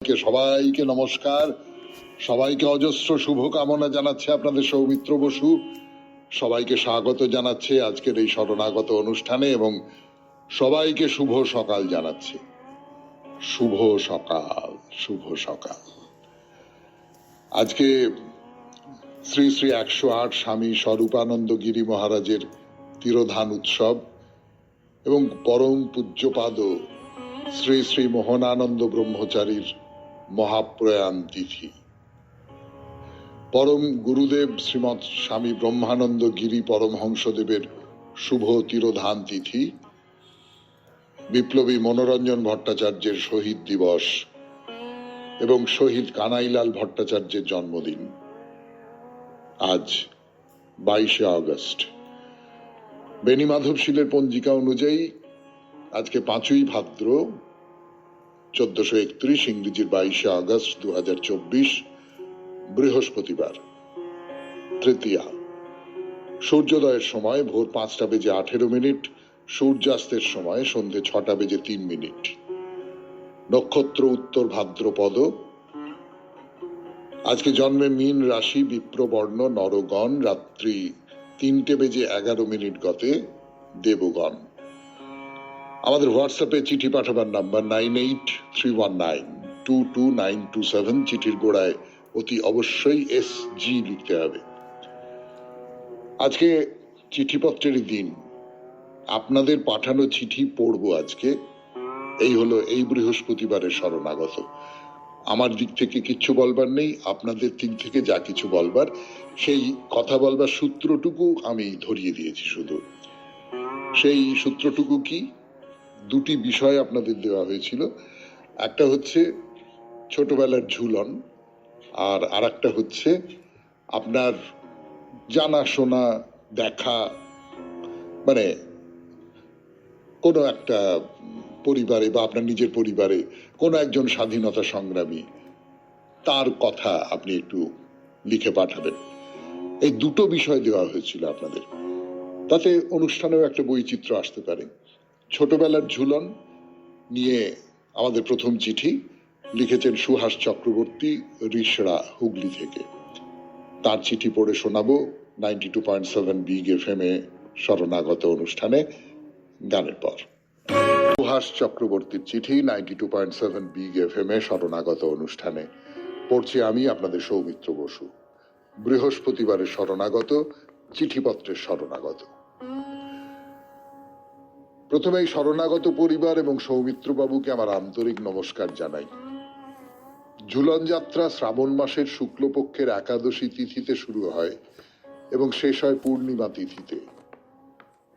সবাইকে নমস্কার, সবাইকে অজস্র শুভকামনা জানাচ্ছে আপনাদের সৌমিত্র বসু। সবাইকে স্বাগত জানাচ্ছে আজকের এই শরণাগত অনুষ্ঠানে এবং সবাইকে শুভ সকাল জানাচ্ছে। শুভ সকাল, শুভ সকাল। আজকে শ্রী শ্রী 108 স্বামী স্বরূপানন্দ গিরি মহারাজের তিরোধান উৎসব এবং পরম পূজ্যপাদ শ্রী শ্রী মোহনানন্দ ব্রহ্মচারীর মহাপ্রয়াণ তিথি। পরম গুরুদেব শ্রীমৎ স্বামী ব্রহ্মানন্দ গিরি পরমহংসদেবের শুভ তিরোধান তিথি, বিপ্লবী মনোরঞ্জন ভট্টাচার্যের শহীদ দিবস এবং শহীদ কানাইলাল ভট্টাচার্যের জন্মদিন আজ 22শে আগস্ট। বেনি মাধবশীলের পঞ্জিকা অনুযায়ী আজকে 5ই ভাদ্র 1431, ইংরেজির 22শে আগস্ট 2024, বৃহস্পতিবার, তৃতীয়া। সূর্যোদয়ের সময় ভোর 5:18, সূর্যাস্তের সময় সন্ধে 6:03। নক্ষত্র উত্তর ভাদ্রপদ। আজকে জন্মে মীন রাশি, বিপ্রবর্ণ, নরগণ। রাত্রি 3:11 গতে দেবগণ। আমাদের হোয়াটসঅ্যাপে চিঠি পাঠাবার নাম্বার 9831922927। চিঠির গোড়ায় অতি অবশ্যই SG লিখতে হবে। আজকে চিঠিপত্রের দিন, আপনাদের পাঠানো চিঠি পড়ব আজকে। এই হলো এই বৃহস্পতিবারের শরণাগত। আমার দিক থেকে কিচ্ছু বলবার নেই, আপনাদের দিক থেকে যা কিছু বলবার, সেই কথা বলবার সূত্রটুকু আমি ধরিয়ে দিয়েছি। শুধু সেই সূত্রটুকু কি, দুটি বিষয় আপনাদের দেওয়া হয়েছিল। একটা হচ্ছে ছোটবেলার ঝুলন, আর আরেকটা হচ্ছে আপনার জানাশোনা দেখা, মানে কোনো একটা পরিবারে বা আপনার নিজের পরিবারে কোনো একজন স্বাধীনতা সংগ্রামী, তার কথা আপনি একটু লিখে পাঠাবেন। এই দুটো বিষয় দেওয়া হয়েছিল আপনাদের, তাতে অনুষ্ঠানেও একটা বৈচিত্র্য আসতে পারে। ছোটবেলার ঝুলন নিয়ে আমাদের প্রথম চিঠি লিখেছেন সুহাস চক্রবর্তী, রিষড়া, হুগলি থেকে। তার চিঠি পড়ে শোনাবো 92.7 বিগ FM এ শরণাগত অনুষ্ঠানে গানের পর। সুহাস চক্রবর্তীর চিঠি 92.7 বিগ FM এ শরণাগত অনুষ্ঠানে পড়ছি আমি, আপনাদের সৌমিত্র বসু। বৃহস্পতিবারের শরণাগত, চিঠিপত্রের শরণাগত। প্রথমেই শরণাগত পরিবার এবং সৌমিত্র বাবুকে আমার আন্তরিক নমস্কার জানাই। ঝুলন যাত্রা শ্রাবণ মাসের শুক্লপক্ষের একাদশী তিথিতে শুরু হয় এবং শেষ হয় পূর্ণিমা তিথিতে।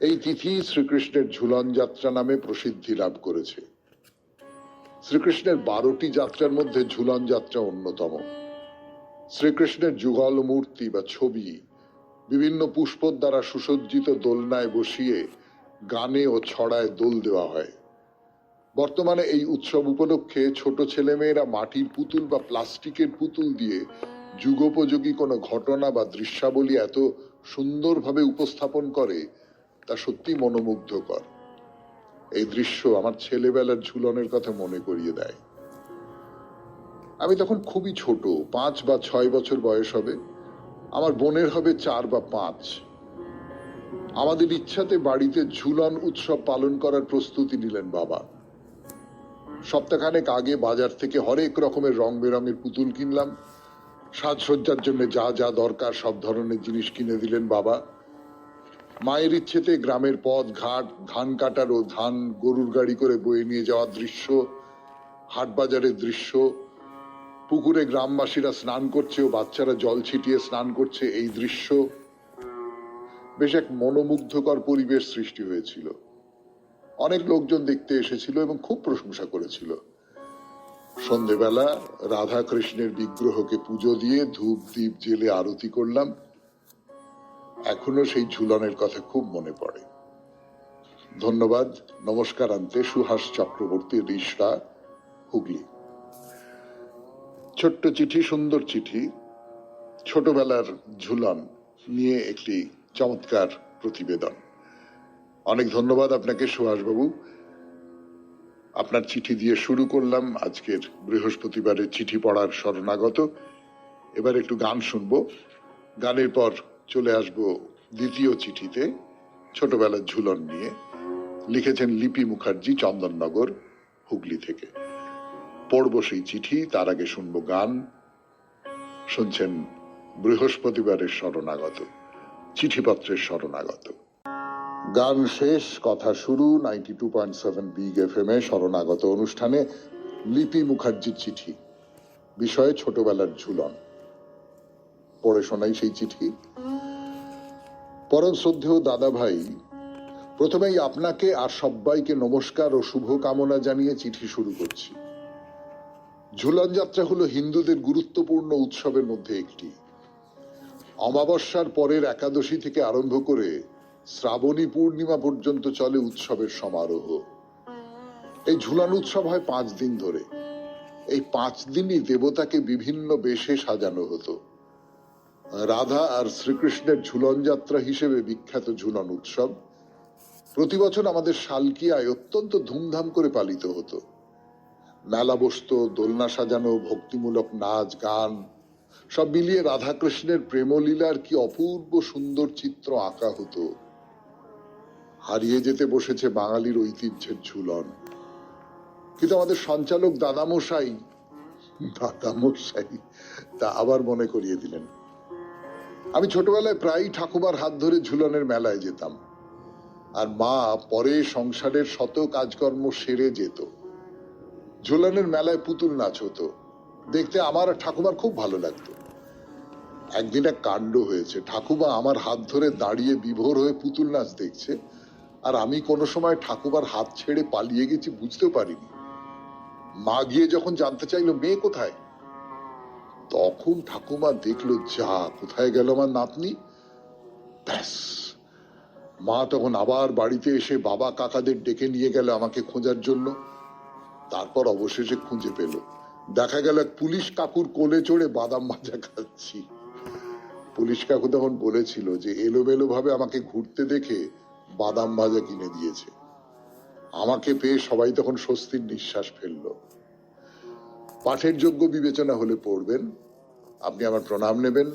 এই তিথি শ্রীকৃষ্ণের ঝুলন যাত্রা নামে প্রসিদ্ধি লাভ করেছে। শ্রীকৃষ্ণের 12টি যাত্রার মধ্যে ঝুলন যাত্রা অন্যতম। শ্রীকৃষ্ণের যুগল মূর্তি বা ছবি বিভিন্ন পুষ্পর দ্বারা সুসজ্জিত দোলনায় বসিয়ে গানে ও ছড়ায় দোল দেওয়া হয়। বর্তমানে এই উৎসব উপলক্ষে ছোট ছেলেমেয়েরা মাটির পুতুল বা প্লাস্টিকের পুতুল দিয়ে যুগোপযোগী কোনো ঘটনা বা দৃশ্যাবলী এত সুন্দরভাবে উপস্থাপন করে, তা সত্যি মনোমুগ্ধকর। এই দৃশ্য আমার ছেলেবেলার ঝুলনের কথা মনে করিয়ে দেয়। আমি তখন খুবই ছোট, 5 বা 6 বছর বয়স হবে। আমার বোনের হবে 4 বা 5। আমাদের ইচ্ছাতে বাড়িতে ঝুলন উৎসব পালন করার প্রস্তুতি নিলেন বাবা। সপ্তাহখানেক আগে বাজার থেকে হরেক রকমের রং বেরঙের পুতুল কিনলাম। সাজসজ্জার জন্য যা যা দরকার সব ধরনের জিনিস কিনে দিলেন বাবা। মায়ের ইচ্ছেতে গ্রামের পথ ঘাট, ধান কাটার ও ধান গরুর গাড়ি করে বয়ে নিয়ে যাওয়ার দৃশ্য, হাট বাজারের দৃশ্য, পুকুরে গ্রামবাসীরা স্নান করছে ও বাচ্চারা জল ছিটিয়ে স্নান করছে, এই দৃশ্য, বেশ এক মনোমুগ্ধকর পরিবেশ সৃষ্টি হয়েছিল। অনেক লোকজন দেখতে এসেছিল এবং খুব প্রশংসা করেছিল। সন্ধেবেলা রাধা কৃষ্ণের বিগ্রহকে পুজো দিয়ে ধূপ দ্বীপ জেলে আরতি করলাম। এখনো সেই ঝুলনের কথা খুব মনে পড়ে। ধন্যবাদ। নমস্কার আনতে সুহাস চক্রবর্তী, রিষড়া, হুগলি। ছোট্ট চিঠি, সুন্দর চিঠি। ছোটবেলার ঝুলন নিয়ে একটি চমৎকার প্রতিবেদন। অনেক ধন্যবাদ আপনাকে সুহাস বাবু। আপনার চিঠি দিয়ে শুরু করলাম আজকের বৃহস্পতিবারের চিঠি পড়ার শরণাগত। এবার একটু গান শুনবো, গানের পর চলে আসব দ্বিতীয় চিঠিতে, ছোটবেলার ঝুলন নিয়ে। লিখেছেন লিপি মুখার্জি, চন্দননগর, হুগলি থেকে। পড়ব সেই চিঠি, তার আগে শুনবো গান। শুনছেন বৃহস্পতিবারের শরণাগত, চিঠিপত্রের শরণাগত। গান শেষ, কথা শুরু। 92.7 বিগ এফএম এ শরণাগত অনুষ্ঠানে লিপি মুখার্জির চিঠি, বিষয়ে ছোটবেলার ঝুলন। পড়ে শোনাই সেই চিঠি। পরম শ্রদ্ধেয় দাদা ভাই, প্রথমেই আপনাকে আর সবাইকে নমস্কার ও শুভ কামনা জানিয়ে চিঠি শুরু করছি। ঝুলন যাত্রা হলো হিন্দুদের গুরুত্বপূর্ণ উৎসবের মধ্যে একটি। অমাবস্যার পরের একাদশী থেকে আরম্ভ করে শ্রাবণী পূর্ণিমা পর্যন্ত চলে উৎসবের সমারোহ। এই ঝুলন উৎসব হয় 5 দিন ধরে। এই 5 দিনই দেবতাকে বিভিন্ন বেশে সাজানো হতো। রাধা আর শ্রীকৃষ্ণের ঝুলন যাত্রা হিসেবে বিখ্যাত ঝুলন উৎসব প্রতি বছর আমাদের শালকিয়ায় অত্যন্ত ধুমধাম করে পালিত হতো। মেলা বসত, দোলনা সাজানো, ভক্তিমূলক নাচ গান, সব মিলিয়ে রাধাকৃষ্ণের প্রেমলীলার কি অপূর্ব সুন্দর চিত্র আঁকা হতো। হারিয়ে যেতে বসেছে বাঙালির ঐতিহ্যের ঝুলন। কিন্তু আমাদের সঞ্চালক দাদামশাই তা আবার মনে করিয়ে দিলেন। আমি ছোটবেলায় প্রায়ই ঠাকুমার হাত ধরে ঝুলনের মেলায় যেতাম, আর মা পরে সংসারের শত কাজকর্ম সেরে যেত। ঝুলনের মেলায় পুতুল নাচ হতো, দেখতে আমার আর ঠাকুমার খুব ভালো লাগতো। একদিন এক কাণ্ড হয়েছে, ঠাকুমা আমার হাত ধরে দাঁড়িয়ে বিভোর হয়ে পুতুল নাচ দেখছে, আর আমি কোনো সময় ঠাকুমার হাত ছেড়ে পালিয়ে গেছি বুঝতেও পারিনি। মা গিয়ে যখন জানতে চাইলো মেয়ে কোথায়, তখন ঠাকুমা দেখলো যা, কোথায় গেল আমার নাতনি। ব্যাস, মা তখন আবার বাড়িতে এসে বাবা কাকাদের ডেকে নিয়ে গেল আমাকে খোঁজার জন্য। তারপর অবশেষে খুঁজে পেল। দেখা গেল এক পুলিশ কাকুর কোলে চড়ে বাদাম ভাজা খাচ্ছি। পুলিশ কাকু তখন বলেছিল যে এলোমেলো ভাবে আমাকে ঘুরতে দেখে বাদাম ভাজা কিনে দিয়েছে। আমাকে পেয়ে সবাই তখন স্বস্তির নিঃশ্বাস ফেলল। পাঠের যোগ্য বিবেচনা হলে পড়বেন, আপনি আমার প্রণাম নেবেন,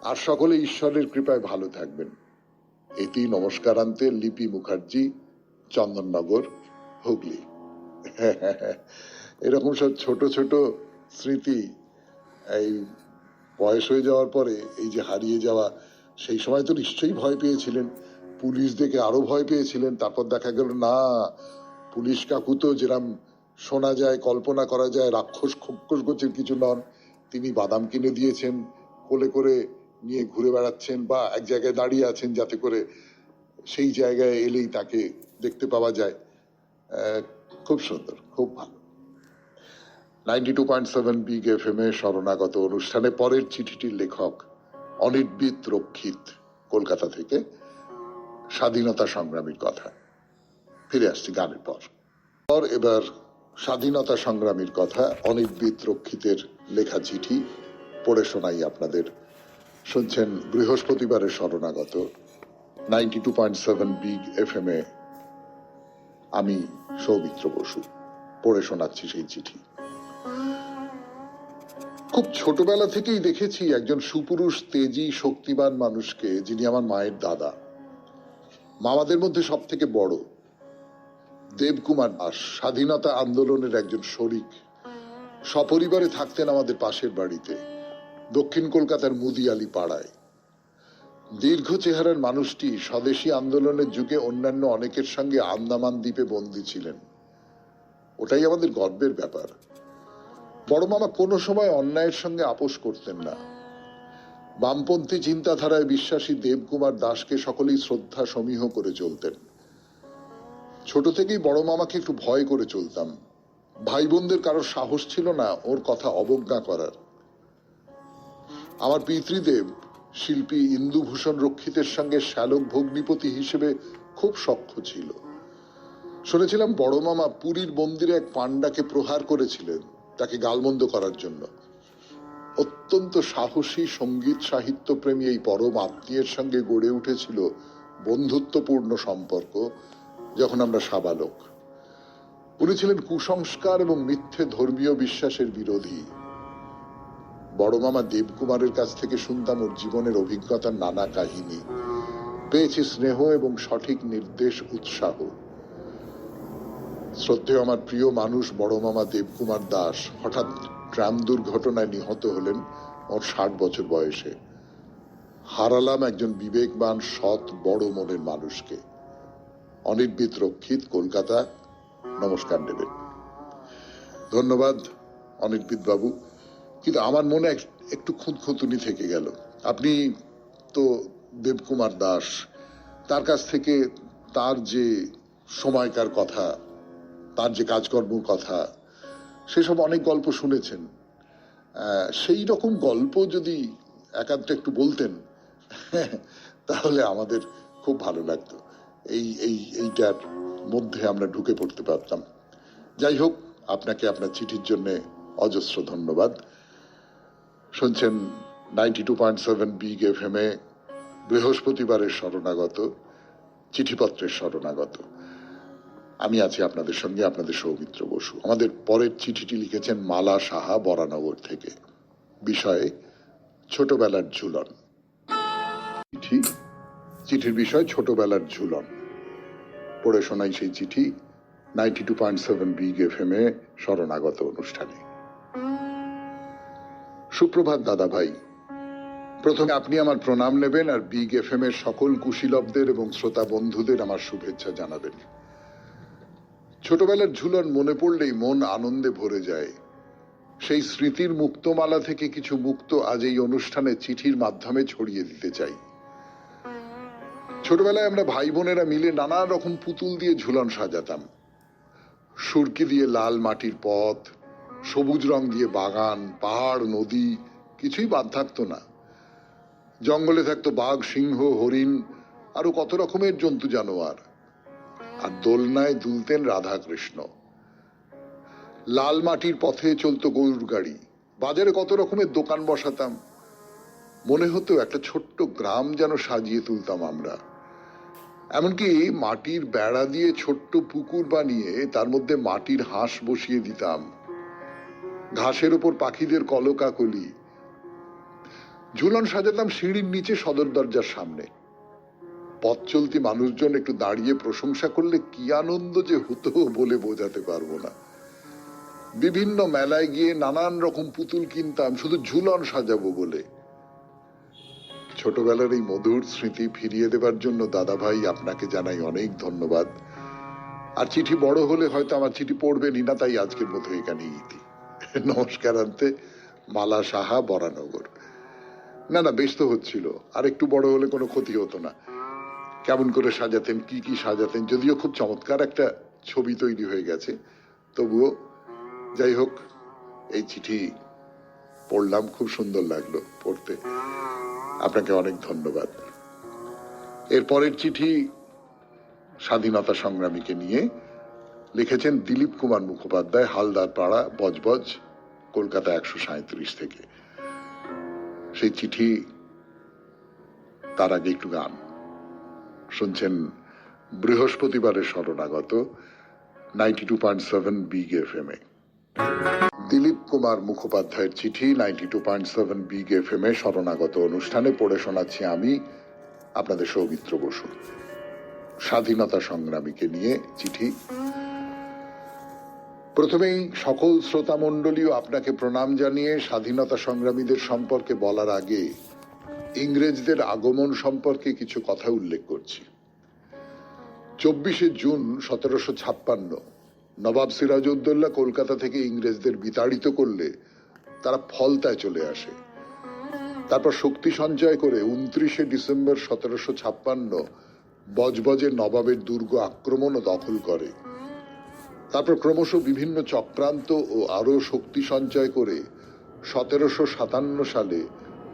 আর সকলে ঈশ্বরের কৃপায় ভালো থাকবেন। এটি নমস্কারান্তে লিপি মুখার্জি, চন্দননগর, হুগলি। এরকম সব ছোট ছোট স্মৃতি এই বয়স হয়ে যাওয়ার পরে, এই যে হারিয়ে যাওয়া, সেই সময় তো নিশ্চয়ই ভয় পেয়েছিলেন, পুলিশ দেখে আরো ভয় পেয়েছিলেন। তারপর দেখা গেল না, পুলিশ কাকু তো যেরাম শোনা যায়, কল্পনা করা যায়, রাক্ষস খোক্ষস গোছের কিছু নন। তিনি বাদাম কিনে দিয়েছেন, কোলে করে নিয়ে ঘুরে বেড়াচ্ছেন, বা এক জায়গায় দাঁড়িয়ে আছেন যাতে করে সেই জায়গায় এলেই তাকে দেখতে পাওয়া যায়। খুব সুন্দর, খুব ভালো। 92.7 বিগ এফএম এ শরণাগত অনুষ্ঠানে পরের চিঠিটির লেখক অনির্বিত রক্ষিত, কলকাতা থেকে। স্বাধীনতা সংগ্রামীর কথা। ফিরে আসছি গানের পর। এবার স্বাধীনতা সংগ্রামীর কথা, অনির্বিত রক্ষিতের লেখা চিঠি পড়ে শোনাই আপনাদের। শুনছেন বৃহস্পতিবারের শরণাগত, 92.7 বিগ এফএম এ। আমি সৌমিত্র বসু পড়ে শোনাচ্ছি সেই চিঠি। খুব ছোটবেলা থেকেই দেখেছি একজন সুপুরুষ, তেজি, শক্তিমান মানুষকে, যিনি আমার মায়ের দাদা। মামাদের মধ্যে সব থেকে বড় দেবকুমার দাস, স্বাধীনতা আন্দোলনের একজন শরিক, সপরিবারে থাকতেন আমাদের পাশের বাড়িতে, দক্ষিণ কলকাতার মুদিয়ালি পাড়ায়। দীর্ঘ চেহারার মানুষটি স্বদেশী আন্দোলনের যুগে অন্যান্য অনেকের সঙ্গে আন্দামান দ্বীপে বন্দী ছিলেন। ওটাই আমাদের গর্বের ব্যাপার। বড় মামা কোনো সময় অন্যায়ের সঙ্গে আপোষ করতেন না। বামপন্থী চিন্তাধারায় বিশ্বাসী দেবকুমার দাসকে সকলেই শ্রদ্ধা সমীহ করে চলতেন। ছোট থেকেই বড় মামাকে একটু ভয় করে চলতাম। ভাই বোনদের কারোর সাহস ছিল না ওর কথা অবজ্ঞা করার। আমার পিতৃদেব শিল্পী ইন্দুভূষণ রক্ষিতের সঙ্গে শ্যালক ভগ্নিপতি হিসেবে খুব সখ্য ছিল। শুনেছিলাম বড় মামা পুরীর মন্দিরে এক পান্ডাকে প্রহার করেছিলেন তাকে গালমন্দ করার জন্য। অত্যন্ত সাহসী, সঙ্গীত সাহিত্য প্রেমী এই পরম আত্মীয়ের সঙ্গে গড়ে উঠেছিল বন্ধুত্বপূর্ণ সম্পর্ক যখন আমরা সাবালক। উনি ছিলেন কুসংস্কার এবং মিথ্যে ধর্মীয় বিশ্বাসের বিরোধী। বড় মামা দেবকুমারের কাছ থেকে শুনতাম ওর জীবনের অভিজ্ঞতার নানা কাহিনী, পেয়েছি স্নেহ এবং সঠিক নির্দেশ, উৎসাহ। শ্রদ্ধেয় আমার প্রিয় মানুষ বড় মামা দেবকুমার দাস হঠাৎ ট্রাম দুর্ঘটনায় নিহত হলেন ওর 60 বছর বয়সে। হারালাম একজন বিবেকবান, সৎ, বড় মনের মানুষকে। অনির্বিত রক্ষিত, কলকাতা। নমস্কার নেবেন। ধন্যবাদ অনির্বিত বাবু। কিন্তু আমার মনে একটু খুঁতখুঁতুনি থেকে গেল। আপনি তো দেবকুমার দাস, তার কাছ থেকে তার যে সময়কার কথা, তার যে কাজকর্মের কথা, সেসব অনেক গল্প শুনেছেন। সেই রকম গল্প যদি একান্ত একটু বলতেন তাহলে আমাদের খুব ভালো লাগতো। এইটার মধ্যে আমরা ঢুকে পড়তে পারতাম। যাই হোক, আপনাকে আপনার চিঠির জন্য অজস্র ধন্যবাদ। শুনছেন 92.7 বিগ FM এ বৃহস্পতিবারের শরণাগত, চিঠিপত্রের শরণাগত। আমি আছি আপনাদের সঙ্গে, আপনাদের সৌমিত্র বসু। আমাদের পরের চিঠিটি লিখেছেন মালা সাহা, বরানগর থেকে। বিষয়ে ছোটবেলার ঝুলন। চিঠির বিষয় ছোটবেলার ঝুলন। পড়ে শোনাই সেই চিঠি 92.7 বিগ FM এ শরণাগত অনুষ্ঠানে। সুপ্রভাত দাদা ভাই। প্রথমে আপনি আমার প্রণাম নেবেন আর বিগ FM এর সকল কুশীলবদের এবং শ্রোতা বন্ধুদের আমার শুভেচ্ছা জানাবেন। ছোটবেলার ঝুলন মনে পড়লেই মন আনন্দে ভরে যায়। সেই স্মৃতির মুক্তমালা থেকে কিছু মুক্ত আজ এই অনুষ্ঠানে চিঠির মাধ্যমে ছড়িয়ে দিতে চাই। ছোটবেলায় আমরা ভাই বোনেরা মিলে নানা রকম পুতুল দিয়ে ঝুলন সাজাতাম। সুরকি দিয়ে লাল মাটির পথ, সবুজ রং দিয়ে বাগান, পাহাড়, নদী, কিছুই বাদ থাকতো না। জঙ্গলে থাকতো বাঘ, সিংহ, হরিণ, আরো কত রকমের জন্তু জানোয়ার। আর দোলনায় দুলতেন রাধা কৃষ্ণ। লাল মাটির পথে চলতো গরুর গাড়ি। বাজারে কত রকমের দোকান বসাতাম। মনে হতো একটা ছোট্ট গ্রাম যেন সাজিয়ে তুলতাম আমরা। এমনকি মাটির বেড়া দিয়ে ছোট্ট পুকুর বানিয়ে তার মধ্যে মাটির হাঁস বসিয়ে দিতাম। ঘাসের ওপর পাখিদের কলকাকলি। ঝুলন সাজাতাম সিঁড়ির নিচে সদর দরজার সামনে। পথ চলতি মানুষজন একটু দাঁড়িয়ে প্রশংসা করলে কি আনন্দ যে হতো বলে বোঝাতে পারবো না। বিভিন্ন মেলায় গিয়ে নানান রকম পুতুল কিনতাম শুধু ঝুলন সাজাবো বলে। ছোটবেলার এই মধুর স্মৃতি ফিরিয়ে দেবার জন্য দাদা ভাই আপনাকে জানাই অনেক ধন্যবাদ। আর চিঠি বড় হলে হয়তো আমার চিঠি পড়বেনই না, তাই আজকের মতো এখানেই ইতি। নমস্কার আনতে, মালা সাহা, বরানগর। না না, বেশ তো হচ্ছিল। আর একটু বড় হলে কোনো ক্ষতি হতো না। কেমন করে সাজাতেন, কি কি সাজাতেন, যদিও খুব চমৎকার একটা ছবি তৈরি হয়ে গেছে, তবুও যাই হোক, এই চিঠি পড়লাম, খুব সুন্দর লাগলো পড়তে। আপনাকে অনেক ধন্যবাদ। এর পরের চিঠি স্বাধীনতা সংগ্রামীকে নিয়ে, লিখেছেন দিলীপ কুমার মুখোপাধ্যায়, হালদার পাড়া, বজবজ, কলকাতা 137 থেকে। সেই চিঠি, তার আগে একটু গান শুনছেন বৃহস্পতিবারের শরণাগত 92.7 বিগ FM এ। দিলীপ কুমার মুখোপাধ্যায়ের চিঠি 92.7 বিগ FM এ শরণাগত অনুষ্ঠানে পড়ে শোনাচ্ছি আমি, আপনাদের সৌমিত্র বসু। স্বাধীনতা সংগ্রামীকে নিয়ে চিঠি। প্রথমেই সকল শ্রোতা মণ্ডলীও আপনাকে প্রণাম জানিয়ে স্বাধীনতা সংগ্রামীদের সম্পর্কে বলার আগে ইংরেজদের আগমন সম্পর্কে কিছু কথা উল্লেখ করছি। 24শে জুন 1756 নবাব সিরাজউদ্দৌলা কলকাতা থেকে ইংরেজদের বিতাড়িত করলে তারা ফলতায় চলে আসে। তারপর শক্তি সঞ্চয় করে 29শে ডিসেম্বর 1756 বজবজের নবাবের দুর্গ আক্রমণ ও দখল করে। তারপর ক্রমশ বিভিন্ন চক্রান্ত ও আরো শক্তি সঞ্চয় করে 1757 সালে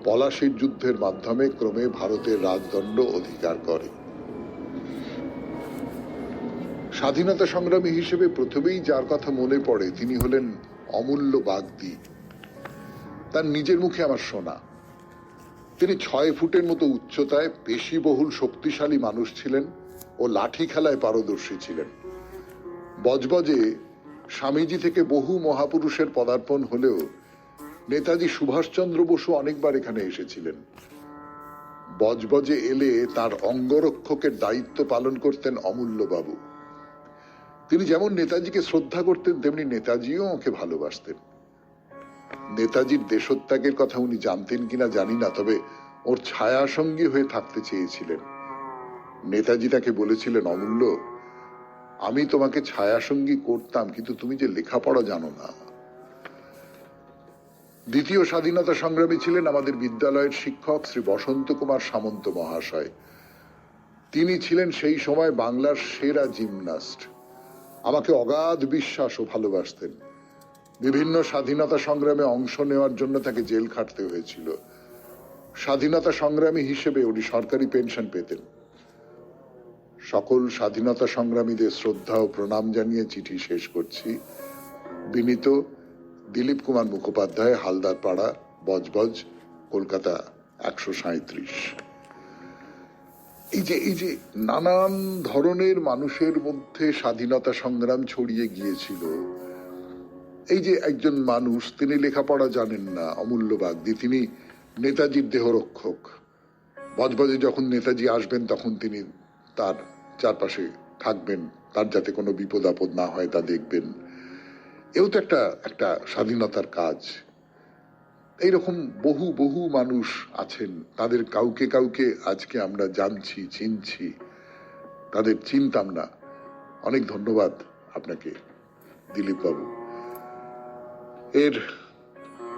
পলাশীর যুদ্ধের মাধ্যমে ক্রমে ভারতের রাজদণ্ড অধিকার করে। স্বাধীনতা সংগ্রামী হিসেবে প্রথমেই যার কথা মনে পড়ে তিনি হলেন অমূল্য বাগদি। তার নিজের মুখে আমার শোনা। তিনি 6 ফুটের মতো উচ্চতায়, পেশিবহুল, শক্তিশালী মানুষ ছিলেন ও লাঠি খেলায় পারদর্শী ছিলেন। বজবজে স্বামীজি থেকে বহু মহাপুরুষের পদার্পণ হলেও নেতাজি সুভাষচন্দ্র বসু অনেকবার এখানে এসেছিলেন। বজবজে এলে তার অঙ্গরক্ষকের দায়িত্ব পালন করতেন অমূল্যবাবু। তিনি যেমন নেতাজিকে শ্রদ্ধা করতেন, তেমনি নেতাজিও ওকে ভালোবাসতেন। নেতাজির দেশত্যাগের কথা উনি জানতেন কিনা জানি না, তবে ওর ছায়া সঙ্গী হয়ে থাকতে চেয়েছিলেন। নেতাজি তাকে বলেছিলেন, অমূল্য, আমি তোমাকে ছায়া সঙ্গী করতাম, কিন্তু তুমি যে লেখাপড়া জানো না। দ্বিতীয় স্বাধীনতা সংগ্রামী ছিলেন আমাদের বিদ্যালয়ের শিক্ষক শ্রী বসন্ত কুমার সামন্ত মহাশয়। তিনি ছিলেন সেই সময় বাংলার সেরা জিমন্যাস্ট। আমাকে অগাধ বিশ্বাস ও ভালোবাসতেন। বিভিন্ন স্বাধীনতা সংগ্রামে অংশ নেওয়ার জন্য তাকে জেল খাটতে হয়েছিল। স্বাধীনতা সংগ্রামী হিসেবে উনি সরকারি পেনশন পেতেন। সকল স্বাধীনতা সংগ্রামীদের শ্রদ্ধা ও প্রণাম জানিয়ে চিঠি শেষ করছি। বিনীত, দিলীপ কুমার মুখোপাধ্যায়, হালদার পাড়া, বজবজ, কলকাতা 137। এই যে নানান ধরনের মানুষের মধ্যে স্বাধীনতা সংগ্রাম ছড়িয়ে গিয়েছিল। এই যে একজন মানুষ, তিনি লেখাপড়া জানেন না, অমূল্য বাগদি, তিনি নেতাজির দেহরক্ষক। বজবজে যখন নেতাজি আসবেন তখন তিনি তার চারপাশে থাকবেন, তার যাতে কোনো বিপদ আপদ না হয় তা দেখবেন। এও তো একটা স্বাধীনতার কাজ। এইরকম বহু বহু মানুষ আছেন, তাদের কাউকে কাউকে আজকে আমরা জানছি, চিনছি, তাদের চিনতাম না। অনেক ধন্যবাদ আপনাকে দিলীপ বাবু। এর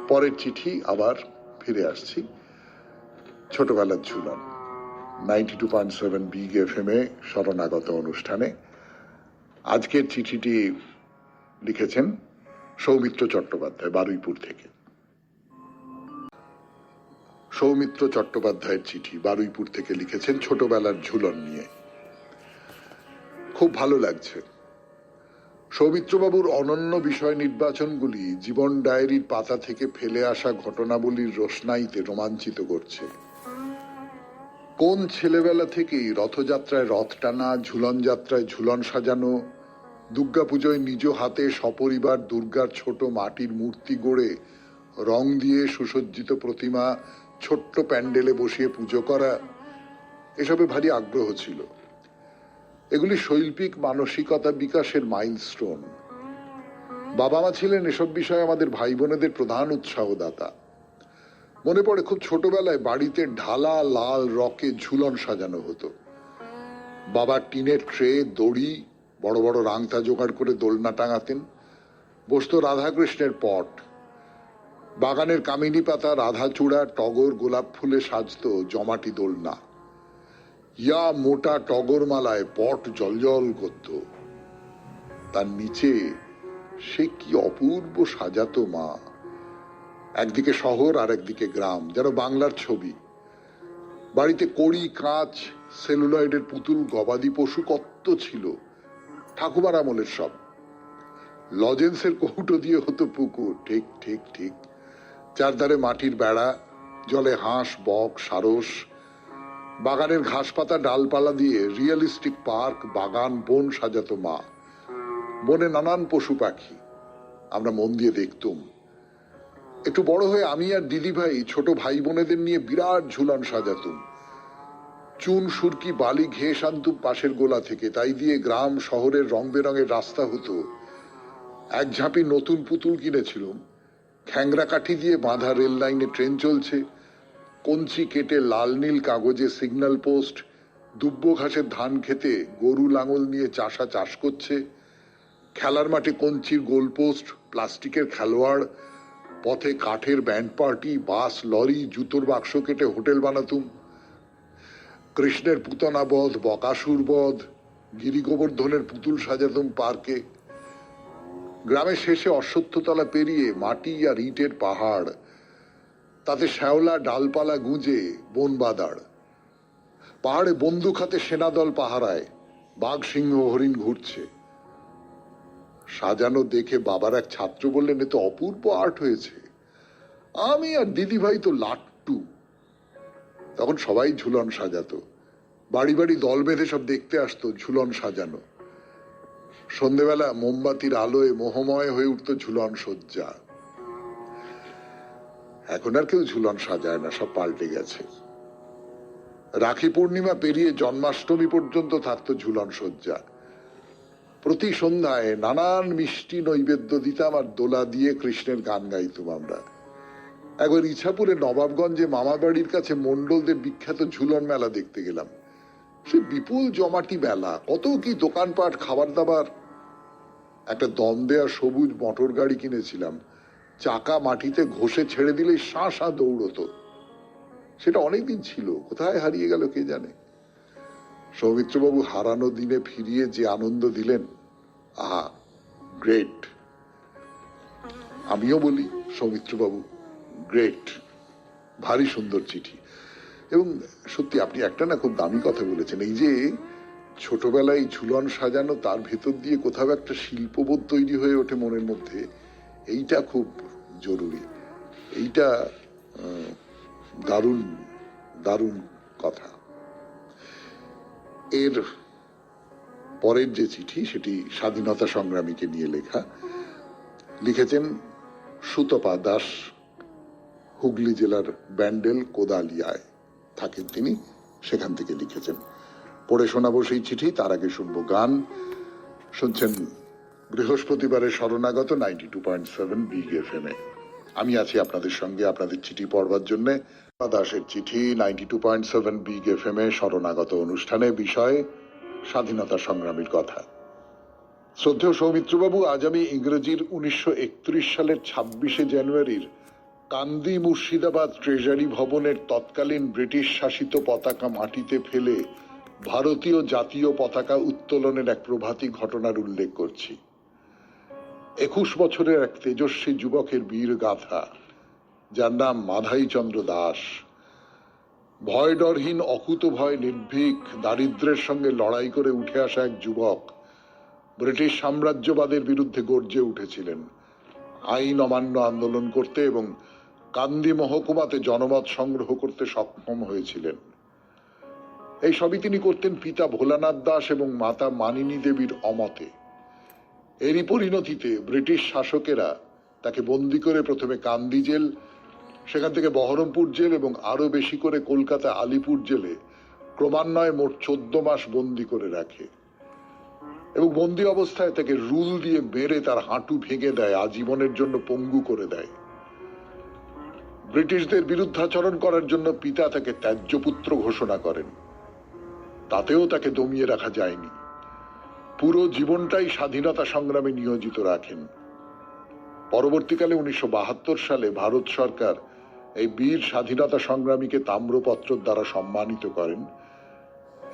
পরের চিঠি আবার ফিরে আসছি ছোটবেলার ঝুলন 92.7 বিগ FM এ শরণাগত অনুষ্ঠানে। আজকের চিঠিটি লিখেছেন সৌমিত্র চট্টোপাধ্যায়, বারুইপুর থেকে। সৌমিত্র চট্টোপাধ্যায়ের চিঠি, বারুইপুর থেকে লিখেছেন ছোটবেলার ঝুলন নিয়ে। খুব ভালো লাগছে। সৌমিত্রবাবুর অনন্য বিষয় নির্বাচনগুলি জীবন ডায়েরির পাতা থেকে ফেলে আসা ঘটনাবলীর রোশনাইতে রোমাঞ্চিত করছে। কোন ছেলেবেলা থেকেই রথযাত্রায় রথ টানা, ঝুলন যাত্রায় ঝুলন সাজানো, দুর্গাপুজোয় নিজ হাতে সপরিবার দুর্গার ছোট মাটির মূর্তি গড়ে রং দিয়ে সুসজ্জিত প্রতিমা ছোট্ট প্যান্ডেলে বসিয়ে পুজো করা, এসবে ভারী আগ্রহ ছিল। এগুলি শৈল্পিক মানসিকতা বিকাশের মাইলস্টোন। বাবা মা ছিলেন এসব বিষয়ে আমাদের ভাই বোনেদের প্রধান উৎসাহদাতা। মনে পড়ে, খুব ছোটবেলায় বাড়িতে ঢালা লাল রকে ঝুলন সাজানো হতো। বাবা টিনের ট্রে, দড়ি, বড় বড় রাংতা জোগাড় করে দোলনা টাঙাতেন। বসতো রাধাকৃষ্ণের পট। বাগানের কামিনী পাতা, রাধা চূড়া, টগর, গোলাপ ফুলে সাজত জমাটি দোলনা। ইয়া মোটা টগর মালায় পট জলজল করত। তার নিচে সে কি অপূর্ব সাজাতো মা। একদিকে শহর আর একদিকে গ্রাম, যেন বাংলার ছবি। বাড়িতে কড়ি, কাঁচ, সেলুলয়েডের পুতুল, গবাদি পশু কত ছিল, ঠাকুমার আমলের সব। লজেন্সের কৌটো দিয়ে হতো পুকুর। ঠিক ঠিক ঠিক। চারধারে মাটির বেড়া, জলে হাঁস, বক, সারস। বাগানের ঘাস পাতা ডালপালা দিয়ে রিয়েলিস্টিক পার্ক, বাগান, বন সাজাতো মা। বনে নানান পশু পাখি আমরা মন দিয়ে দেখতুম। একটু বড় হয়ে আমি আর দিদি ভাই ছোট ভাই বোনেদের নিয়ে বিরাট ঝুলন সাজাতুম। চুন, সুরকি, বালি ঘেঁষ আনতুম পাশের গোলা থেকে, তাই দিয়ে গ্রাম শহরের রং বেরঙের রাস্তা হতো। এক ঝাঁপি নতুন পুতুল কিনেছিলাম। খ্যাংরা কাঠি দিয়ে বাঁধা রেল লাইনে ট্রেন চলছে, কঞ্চি কেটে লাল নীল কাগজে সিগন্যাল পোস্ট, দুব্ব ঘাসের ধান খেতে গরু লাঙল নিয়ে চাষা চাষ করছে, খেলার মাঠে কঞ্চির গোলপোস্ট, প্লাস্টিকের খেলোয়াড়, পথে কাঠের ব্যান্ড পার্টি, বাস, লরি, জুতোর বাক্স কেটে হোটেল বানাতুম। কৃষ্ণের পুতনা বধ, বকাসুর বধ, গিরি গোবর্ধনের পুতুল সাজাতুম পার্কে। গ্রামের শেষে অশ্বত্থতলা পেরিয়ে মাটি আর ইটের পাহাড়, তাতে শ্যাওলা ডালপালা গুঁজে বন বাদাড়। পাহাড়ে বন্দুক হাতে সেনাদল পাহারায়, বাঘ, সিংহ, হরিণ ঘুরছে। সাজানো দেখে বাবার এক ছাত্র বললেন, এ তো অপূর্ব আর্ট হয়েছে। আমি আর দিদি ভাই তো লাট্টু। তখন সবাই ঝুলন সাজাতো। বাড়ি বাড়ি দল বেঁধে সব দেখতে আসতো ঝুলন সাজানো। সন্ধেবেলা মোমবাতির আলোয় মোহময় হয়ে উঠত ঝুলন সজ্জা। এখন আর কেউ ঝুলন সাজায় না, সব পাল্টে গেছে। রাখি পূর্ণিমা পেরিয়ে জন্মাষ্টমী পর্যন্ত থাকতো ঝুলন সজ্জা। প্রতি সন্ধ্যায় নানান মিষ্টি নৈবেদ্য দিতাম আর দোলা দিয়ে কৃষ্ণের গান গাইতাম আমরা। একবার ইছাপুরে নবাবগঞ্জে মামা বাড়ির কাছে মন্ডলদের বিখ্যাত ঝুলন মেলা দেখতে গেলাম। সে বিপুল জমাটি মেলা, কত কি দোকানপাট, খাবার দাবার। একটা দম দেয়া সবুজ মোটর গাড়ি কিনেছিলাম, চাকা মাটিতে ঘষে ছেড়ে দিলে শাঁ শাঁ দৌড়তো। সেটা অনেকদিন ছিল, কোথায় হারিয়ে গেল কে জানে। সৌমিত্রবাবু হারানো দিনে ফিরিয়ে যে আনন্দ দিলেন, আহা, গ্রেট। আমিও বলি সৌমিত্রবাবু গ্রেট। ভারী সুন্দর চিঠি। এবং সত্যি আপনি একটা না খুব দামি কথা বলেছেন, এই যে ছোটবেলায় ঝুলন সাজানো, তার ভেতর দিয়ে কোথাও একটা শিল্পবোধ তৈরি হয়ে ওঠে মনের মধ্যে, এইটা খুব জরুরি। এইটা দারুণ দারুণ কথা। এর পরের যে চিঠি সেটি স্বাধীনতা সংগ্রামীকে নিয়ে লেখা। লিখেছেন সুতপা দাস, হুগলি জেলার ব্যান্ডেল কোদালিয়ায় থাকেন তিনি, সেখান থেকে লিখেছেন। পড়ে শোনাবো সেই চিঠি, তার আগে শুনবো গান। শুনছেন বৃহস্পতিবারের শরণাগত 92.7 বিগ এফএম এ। আমি আছি আপনাদের সঙ্গে আপনাদের চিঠি পড়বার জন্য। দাসের চিঠি 92.7 বিগ এফএম এ শরণাগত অনুষ্ঠানে, বিষয় স্বাধীনতা সংগ্রামীর কথা। শ্রদ্ধেয় সৌমিত্রবাবু, আজ আমি ইংরেজির 1931 সালের 26শে জানুয়ারির কান্দি মুর্শিদাবাদ ট্রেজারি ভবনের তৎকালীন ব্রিটিশ শাসিত পতাকা মাটিতে ফেলে ভারতীয় জাতীয় পতাকা উত্তোলনের এক প্রভাতী ঘটনার উল্লেখ করছি। 21 বছরের এক তেজস্বী যুবকের বীর গাথা, যার নাম মাধাই চন্দ্র দাস। ভয় ডরহীন, অকুত ভয়, নির্ভীক, দারিদ্র্যের সঙ্গে লড়াই করে উঠে আসা এক যুবক ব্রিটিশ সাম্রাজ্যবাদের বিরুদ্ধে গর্জে উঠেছিলেন, আইন অমান্য আন্দোলন করতে এবং কান্দি মহকুমাতে জনমত সংগ্রহ করতে সক্ষম হয়েছিলেন। এই সবই তিনি করতেন পিতা ভোলানাথ দাস এবং মাতা মানিনী দেবীর অমতে। এরই পরিণতিতে ব্রিটিশ শাসকেরা তাকে বন্দি করে প্রথমে কান্দি জেল, সেখান থেকে বহরমপুর জেল এবং আরো বেশি করে কলকাতা আলিপুর জেলে ক্রমান্বয়ে মোট 14 মাস বন্দি করে রাখে এবং বন্দি অবস্থায় তাকে রুল দিয়ে মেরে তার হাঁটু ভেঙে দেয়, আজীবনের জন্য পঙ্গু করে দেয়। ব্রিটিশদের বিরুদ্ধাচরণ করার জন্য পিতা তাকে ত্যায্যপুত্র ঘোষণা করেন। তাতেও তাকে দমিয়ে রাখা যায়নি, পুরো জীবনটাই স্বাধীনতা সংগ্রামে নিয়োজিত রাখেন। পরবর্তীকালে 1972 সালে ভারত সরকার এই বীর স্বাধীনতা সংগ্রামীকে তাম্রপত্র দ্বারা সম্মানিত করেন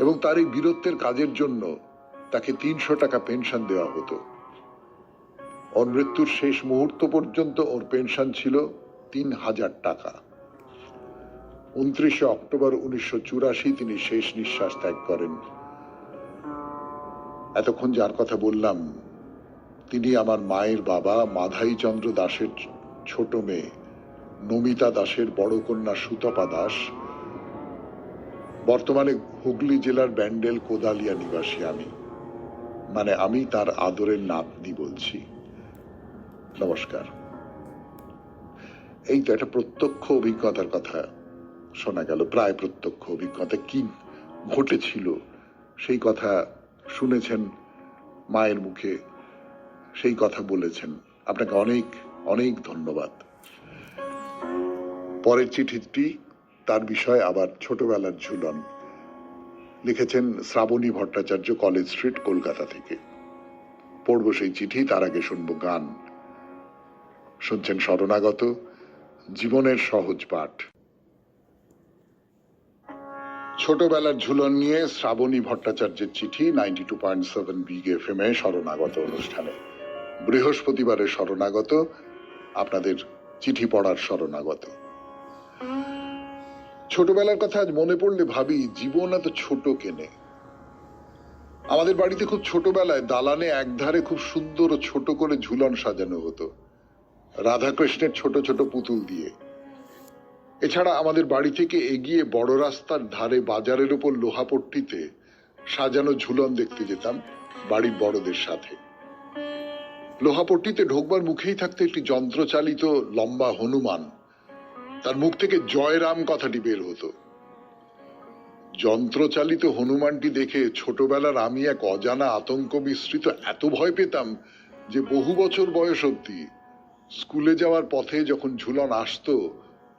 এবং তার এই বীরত্বের কাজের জন্য তাকে 300 টাকা পেনশন দেওয়া হতো। ওর মৃত্যুর শেষ মুহূর্ত পর্যন্ত ওর পেনশন ছিল 3000 টাকা। 29 অক্টোবর 1984 তিনি শেষ নিঃশ্বাস ত্যাগ করেন। এতক্ষণ যার কথা বললাম, তিনি আমার মায়ের বাবা মাধাই চন্দ্র দাসের ছোট মেয়ে নমিতা দাসের বড় কন্যা সুতপা দাস, বর্তমানে হুগলি জেলার ব্যান্ডেল কোদালিয়া নিবাসী আমি, মানে আমি তার আদরের নাতনি বলছি। নমস্কার। এই তো একটা প্রত্যক্ষ অভিজ্ঞতার কথা শোনা গেল, প্রায় প্রত্যক্ষ অভিজ্ঞতা। কি ঘটেছিল সেই কথা শুনেছেন মায়ের মুখে, সেই কথা বলেছেন। আপনাকে অনেক অনেক ধন্যবাদ। পরের চিঠিটি তার বিষয় আবার ছোটবেলার ঝুলন। লিখেছেন শ্রাবণী ভট্টাচার্য, কলেজ স্ট্রিট, কলকাতা থেকে। পড়ব সেই চিঠি, তার আগে শুনবো গান। শুনছেন শরণাগত, জীবনের সহজ পাঠ। ছোটবেলার ঝুলন নিয়ে শ্রাবণী ভট্টাচার্যের চিঠি 92.7 বিগ এফএম এ শরণাগত অনুষ্ঠানে। বৃহস্পতিবারের শরণাগত, আপনাদের চিঠি পড়ার শরণাগত। ছোটবেলার কথা আজ মনে পড়লে ভাবি, জীবন এত ছোট কেনে। আমাদের বাড়িতে খুব ছোটবেলায় দালানে একধারে খুব সুন্দর ও ছোট করে ঝুলন সাজানো হতো, রাধাকৃষ্ণের ছোট ছোট পুতুল দিয়ে। এছাড়া আমাদের বাড়ি থেকে এগিয়ে বড় রাস্তার ধারে বাজারের ওপর লোহাপট্টিতে সাজানো ঝুলন দেখতে যেতাম বাড়ির বড়দের সাথে। লোহাপট্টিতে ঢোকবার মুখেই থাকতে একটি যন্ত্রচালিত লম্বা হনুমান, তার মুখ থেকে জয়রাম কথাটি বের হতো। যন্ত্রচালিত হনুমানটি দেখে ছোটবেলার আমি এক অজানা আতঙ্ক মিশ্রিত এত ভয় পেতাম যে বহু বছর বয়স অব্দি স্কুলে যাওয়ার পথে যখন ঝুলন আসতো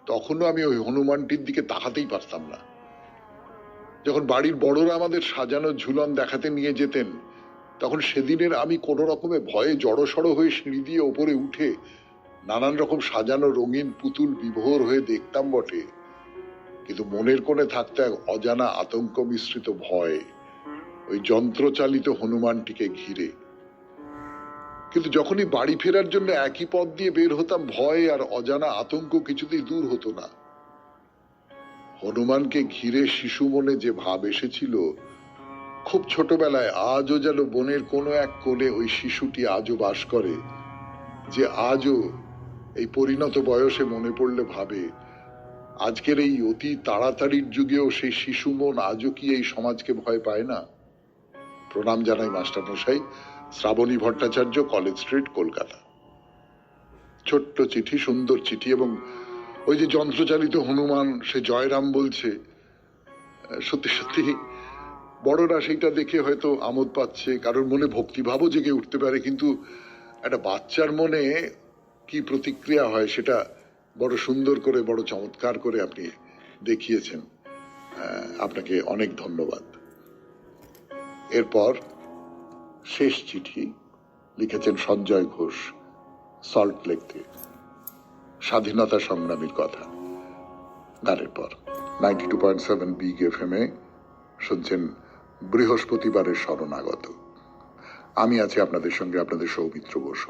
তখনও আমি ওই হনুমানটির দিকে তাকাতেই পারতাম না। যখন বাড়ির বড়রা আমাদের সাজানো ঝুলন দেখাতে নিয়ে যেতেন তখন সেদিনের আমি কোনো রকমে ভয়ে জড়সড় হয়ে সিঁড়ি দিয়ে ওপরে উঠে নানান রকম সাজানো রঙিন পুতুল বিভোর হয়ে দেখতাম বটে, কিন্তু মনের কোণে থাকতে এক অজানা আতঙ্ক মিশ্রিত ভয় ওই যন্ত্রচালিত হনুমানটিকে ঘিরে। কিন্তু যখনই বাড়ি ফেরার জন্য একই পথ দিয়ে বের হতাম ভয় আর অজানা আতঙ্ক কিছুতেই দূর হতো না। হনুমানকে ঘিরে শিশু মনে যে ভাব এসেছিল খুব ছোটবেলায়, আজও যেন বনের কোনো এক কোণে ওই শিশুটি আজও বাস করে, যে আজও এই পরিণত বয়সে মনে পড়লে ভাবে আজকের এই অতি তাড়াতাড়ির যুগেও সেই শিশু মন আজও কি এই সমাজকে ভয় পায় না। প্রণাম জানাই মাস্টারমশাই, শ্রাবণী ভট্টাচার্য, কলেজ স্ট্রিট, কলকাতা। ছোট্ট চিঠি, সুন্দর চিঠি, এবং ওই যে যন্ত্রচালিত হনুমান সে জয়রাম বলছে, সত্যি সত্যি বড়রা সেইটা দেখে হয়তো আমোদ পাচ্ছে, কারোর মনে ভক্তিভাবও জেগে উঠতে পারে, কিন্তু একটা বাচ্চার মনে কি প্রতিক্রিয়া হয় সেটা বড় সুন্দর করে, বড় চমৎকার করে আপনি দেখিয়েছেন। আপনাকে অনেক ধন্যবাদ। এরপর শেষ চিঠি লিখেছেন সঞ্জয় ঘোষ, সল্ট লেক থেকে। স্বাধীনতা সংগ্রামীর কথা। গানের পর 92.7 বিগ এফএম এ শুনছেন বৃহস্পতিবারের শরণাগত। আমি আছি আপনাদের সঙ্গে, আপনাদের সৌমিত্র বসু।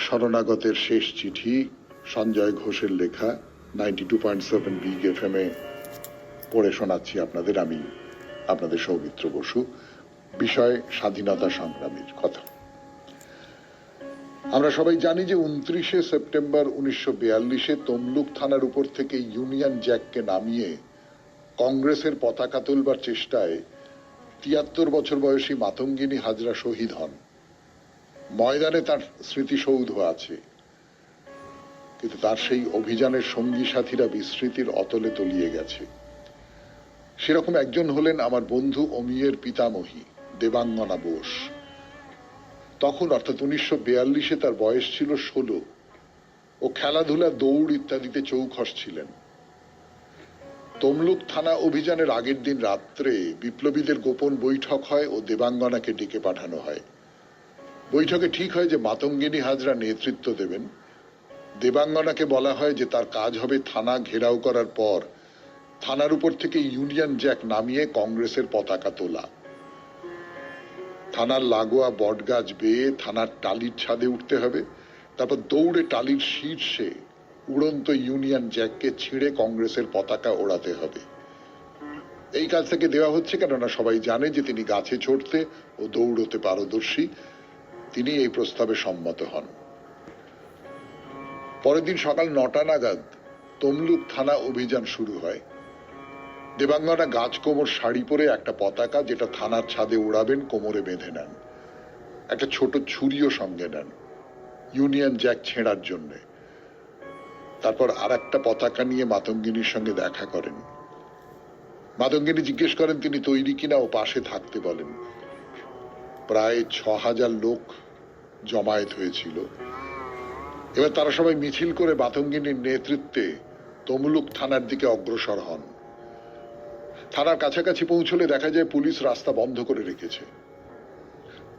শরণাগতের শেষ চিঠি সঞ্জয় ঘোষের লেখা, 92.7 বিগ এফএম এ পড়ে শোনাচ্ছি আপনাদের, আমি আপনাদের সৌমিত্র বসু। বিষয় স্বাধীনতা সংগ্রামীর কথা। আমরা সবাই জানি যে 29শে সেপ্টেম্বর 1942-এ তমলুক থানার উপর থেকে ইউনিয়ন জ্যাককে নামিয়ে কংগ্রেসের পতাকা তুলবার চেষ্টায় 73 বছর বয়সী মাতঙ্গিনী হাজরা শহীদ হন। ময়দানে তার স্মৃতিসৌধ আছে, কিন্তু তার সেই অভিযানের সঙ্গী সাথীরা বিস্মৃতির অতলে তলিয়ে গেছে। সেরকম একজন হলেন আমার বন্ধু অমিয়ের পিতামহী দেবাঙ্গনা বোস। তখন অর্থাৎ 1942-এ তার বয়স ছিল 16। ও খেলাধুলা, দৌড় ইত্যাদিতে চৌখস ছিলেন। তমলুক থানা অভিযানের আগের দিন রাত্রে বিপ্লবীদের গোপন বৈঠক হয় ও দেবাঙ্গনাকে ডেকে পাঠানো হয়। বৈঠকে ঠিক হয় যে মাতঙ্গিনী হাজরা নেতৃত্ব দেবেন। দেবাঙ্গনাকে বলা হয় যে তার কাজ হবে থানা ঘেরাও করার পর থানার উপর থেকে ইউনিয়ন জ্যাক নামিয়ে কংগ্রেসের পতাকা তোলা। থানার লাগোয়া বটগাছ বেয়ে থানার টালির ছাদে উঠতে হবে, তারপর দৌড়ে টালির শীর্ষে উড়ন্ত ইউনিয়ন জ্যাককে ছিঁড়ে কংগ্রেসের পতাকা ওড়াতে হবে। এই কাজ থেকে দেওয়া হচ্ছে কেননা সবাই জানে যে তিনি গাছে চড়তে ও দৌড়তে পারদর্শী। তিনি এই প্রস্তাবে সম্মত হন। পরের দিন সকাল 9টা নাগাদ তমলুক থানা অভিযান শুরু হয়। দেবাঙ্গনা গাছ কোমর শাড়ি পরে একটা পতাকা, যেটা থানার ছাদে উড়াবেন, কোমরে বেঁধে নেন। একটা ছোট ছুরিও সঙ্গে নেন ইউনিয়ন জ্যাক ছেঁড়ার জন্য। তারপর আর একটা পতাকা নিয়ে মাতঙ্গিনীর সঙ্গে দেখা করেন। মাতঙ্গিনী জিজ্ঞেস করেন তিনি তৈরি কিনা ও পাশে থাকতে বলেন। প্রায় 6000 লোক জমায়েত হয়েছিল। এবার তারা সবাই মিছিল করে মাতঙ্গিনীর নেতৃত্বে তমলুক থানার দিকে অগ্রসর হন। থানার কাছাকাছি পৌঁছলে দেখা যায় পুলিশ রাস্তা বন্ধ করে রেখেছে।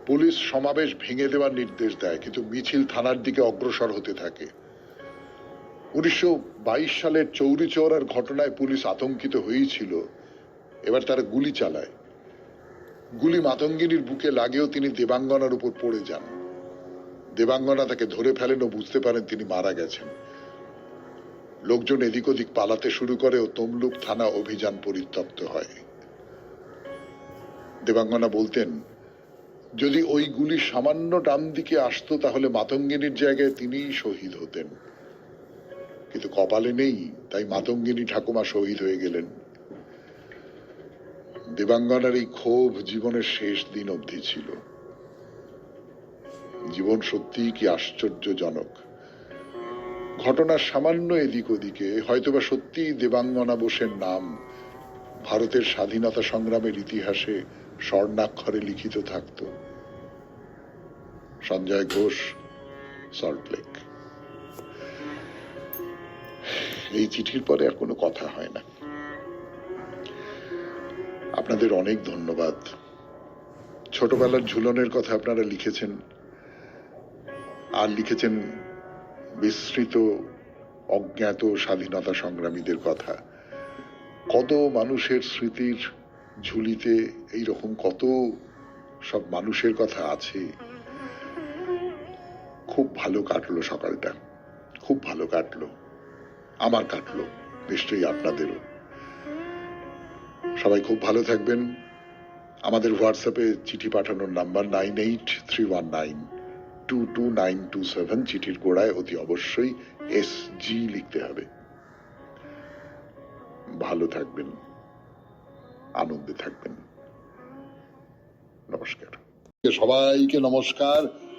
পুলিশ সমাবেশ ভেঙে দেওয়ার নির্দেশ দেয়, কিন্তু মিছিল থানার দিকে অগ্রসর হতে থাকে। 1922 সালের চৌরি চৌরার ঘটনায় পুলিশ আতঙ্কিত হয়েছিল। এবার তারা গুলি চালায়। গুলি মাতঙ্গিনীর বুকে লাগেও তিনি দেবাঙ্গনার উপর পড়ে যান। দেবাঙ্গনা তাকে ধরে ফেলেন ও বুঝতে পারেন তিনি মারা গেছেন। লোকজন এদিক ওদিক পালাতে শুরু করে ও তমলুক থানা অভিযান পরিত্যক্ত হয়। দেবাঙ্গনা বলতেন, যদি ওই গুলি সামান্য ডান দিকে আসতো তাহলে মাতঙ্গিনীর জায়গায় তিনিই শহীদ হতেন, কিন্তু কপালে নেই, তাই মাতঙ্গিনী ঠাকুমা শহীদ হয়ে গেলেন। দেবাঙ্গনার এই ক্ষোভ জীবনের শেষ দিন অবধি ছিল। জীবন সত্যিই কি আশ্চর্যজনক। ঘটনার সামান্য এদিক ওদিকে হয়তোবা সত্যিই দেবাঙ্গনা বোসের নাম ভারতের স্বাধীনতা সংগ্রামের ইতিহাসে স্বর্ণাক্ষরে লিখিত থাকত। সঞ্জয় ঘোষ, সল্টলেক। এই চিঠির পরে আর কোনো কথা হয় না। আপনাদের অনেক ধন্যবাদ। ছোটবেলার ঝুলনের কথা আপনারা লিখেছেন, আর লিখেছেন বিস্মৃত অজ্ঞাত স্বাধীনতা সংগ্রামীদের কথা। কত মানুষের স্মৃতির ঝুলিতে এইরকম কত সব মানুষের কথা আছে। খুব ভালো কাটলো সকালটা, খুব ভালো কাটলো। আমার কাটলো, নিশ্চয়ই আপনাদেরও। সবাই খুব ভালো থাকবেন। আমাদের হোয়াটসঅ্যাপে চিঠি পাঠানোর নাম্বার 9831922927। চিঠির গোড়ায় অতি অবশ্যই SG লিখতে হবে। ভালো থাকবেন, আনন্দে থাকবেন। নমস্কার। সবাইকে নমস্কার।